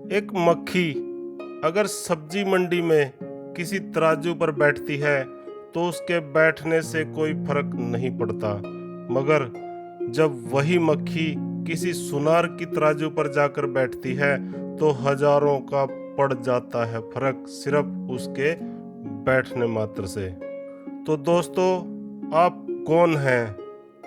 एक मक्खी अगर सब्जी मंडी में किसी तराजू पर बैठती है तो उसके बैठने से कोई फर्क नहीं पड़ता, मगर जब वही मक्खी किसी सुनार की तराजू पर जाकर बैठती है तो हजारों का पड़ जाता है फर्क सिर्फ उसके बैठने मात्र से। तो दोस्तों, आप कौन हैं,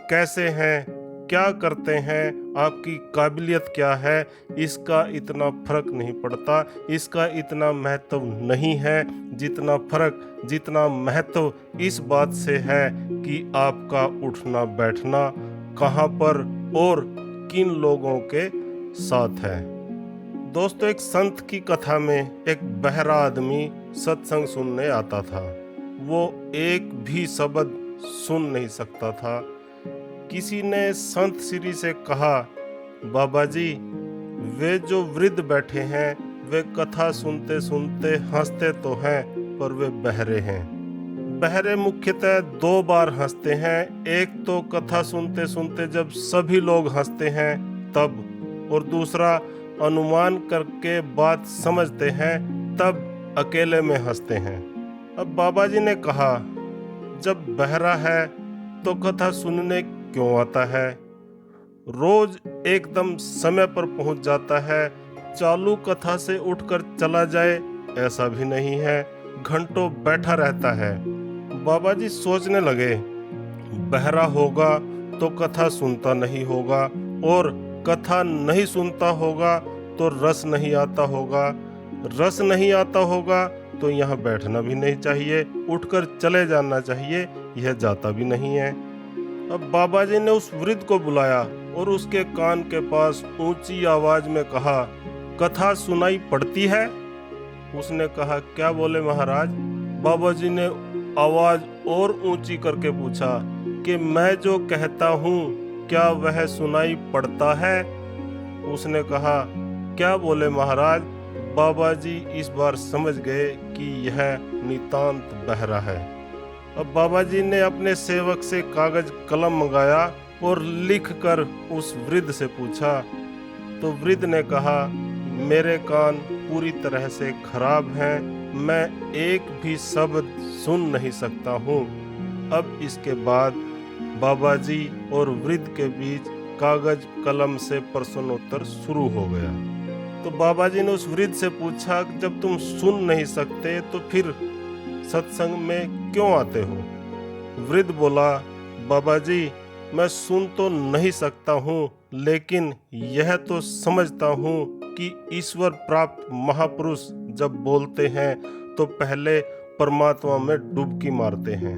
कैसे हैं, क्या करते हैं, आपकी काबिलियत क्या है, इसका इतना फर्क नहीं पड़ता, इसका इतना महत्व नहीं है जितना फर्क, जितना महत्व इस बात से है कि आपका उठना बैठना कहाँ पर और किन लोगों के साथ है। दोस्तों, एक संत की कथा में एक बहरा आदमी सत्संग सुनने आता था। वो एक भी शब्द सुन नहीं सकता था। किसी ने संत श्री से कहा, बाबा जी, वे जो वृद्ध बैठे हैं वे कथा सुनते सुनते हंसते तो हैं पर वे बहरे हैं। बहरे मुख्यतः दो बार हंसते हैं, एक तो कथा सुनते सुनते जब सभी लोग हंसते हैं तब, और दूसरा अनुमान करके बात समझते हैं तब अकेले में हंसते हैं। अब बाबा जी ने कहा, जब बहरा है तो कथा सुनने क्यों आता है? रोज एकदम समय पर पहुंच जाता है, चालू कथा से उठकर चला जाए ऐसा भी नहीं है, घंटों बैठा रहता है। बाबा जी सोचने लगे, बहरा होगा तो कथा सुनता नहीं होगा, और कथा नहीं सुनता होगा तो रस नहीं आता होगा, रस नहीं आता होगा तो यहाँ बैठना भी नहीं चाहिए, उठकर चले जाना चाहिए, यह जाता भी नहीं है। अब बाबा जी ने उस वृद्ध को बुलाया और उसके कान के पास ऊंची आवाज में कहा, कथा सुनाई पड़ती है? उसने कहा, क्या बोले महाराज? बाबा जी ने आवाज और ऊंची करके पूछा कि मैं जो कहता हूँ क्या वह सुनाई पड़ता है? उसने कहा, क्या बोले महाराज? बाबा जी इस बार समझ गए कि यह नितांत बहरा है। अब बाबा जी ने अपने सेवक से कागज कलम मंगाया और लिखकर उस वृद्ध से पूछा। तो वृद्ध ने कहा, मेरे कान पूरी तरह से खराब हैं, मैं एक भी शब्द सुन नहीं सकता हूँ। अब इसके बाद बाबा जी और वृद्ध के बीच कागज कलम से प्रश्नोत्तर शुरू हो गया। तो बाबा जी ने उस वृद्ध से पूछा, जब तुम सुन नहीं सकते तो फिर सत्संग में क्यों आते हो? वृद्ध बोला, बाबा जी, मैं सुन तो नहीं सकता हूँ, लेकिन यह तो समझता हूँ कि ईश्वर प्राप्त महापुरुष जब बोलते हैं तो पहले परमात्मा में डुबकी मारते हैं।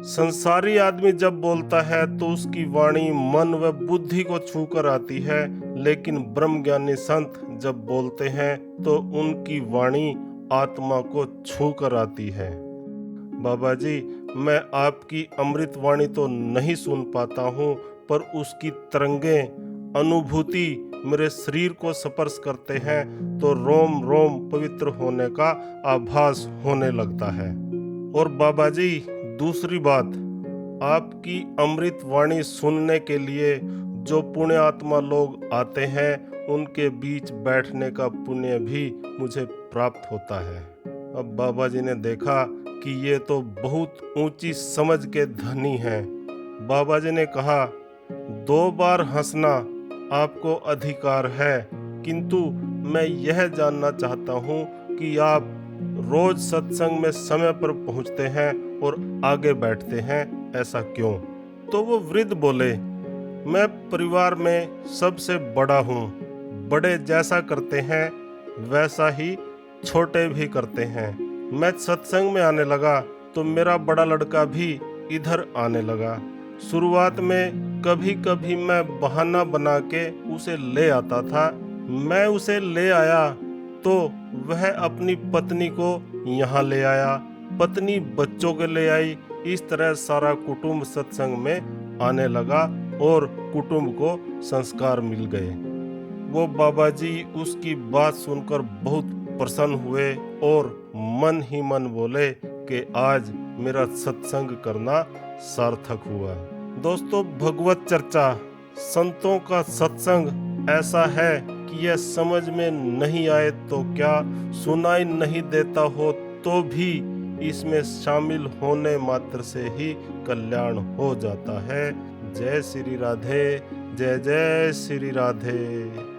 संसारी आदमी जब बोलता है तो उसकी वाणी मन व बुद्धि को छूकर आती है, लेकिन ब्रह्मज्ञानी संत जब बोलते हैं तो उनकी वाणी आत्मा को छूकर आती है। बाबा जी, मैं आपकी अमृत वाणी तो नहीं सुन पाता हूँ, पर उसकी तरंगें अनुभूति मेरे शरीर को स्पर्श करते हैं तो रोम रोम पवित्र होने का आभास होने लगता है। और बाबा जी, दूसरी बात, आपकी अमृत वाणी सुनने के लिए जो पुण्य आत्मा लोग आते हैं उनके बीच बैठने का पुण्य भी मुझे प्राप्त होता है। अब बाबा जी ने देखा कि ये तो बहुत ऊंची समझ के धनी हैं। बाबा जी ने कहा, दो बार हंसना आपको अधिकार है, किंतु मैं यह जानना चाहता हूँ कि आप रोज सत्संग में समय पर पहुँचते हैं और आगे बैठते हैं, ऐसा क्यों? तो वो वृद्ध बोले, मैं परिवार में सबसे बड़ा हूँ, बड़े जैसा करते हैं वैसा ही छोटे भी करते हैं। मैं सत्संग में आने लगा तो मेरा बड़ा लड़का भी इधर आने लगा। शुरुआत में कभी कभी मैं बहाना बना के उसे ले आता था। मैं उसे ले आया तो वह अपनी पत्नी को यहाँ ले आया, पत्नी बच्चों के ले आई। इस तरह सारा कुटुंब सत्संग में आने लगा और कुटुंब को संस्कार मिल गए। वो बाबा जी उसकी बात सुनकर बहुत प्रसन्न हुए और मन ही मन बोले कि आज मेरा सत्संग करना सार्थक हुआ। दोस्तों, भगवत चर्चा, संतों का सत्संग ऐसा है यह समझ में नहीं आए तो क्या, सुनाई नहीं देता हो तो भी इसमें शामिल होने मात्र से ही कल्याण हो जाता है। जय श्री राधे, जय जय श्री राधे।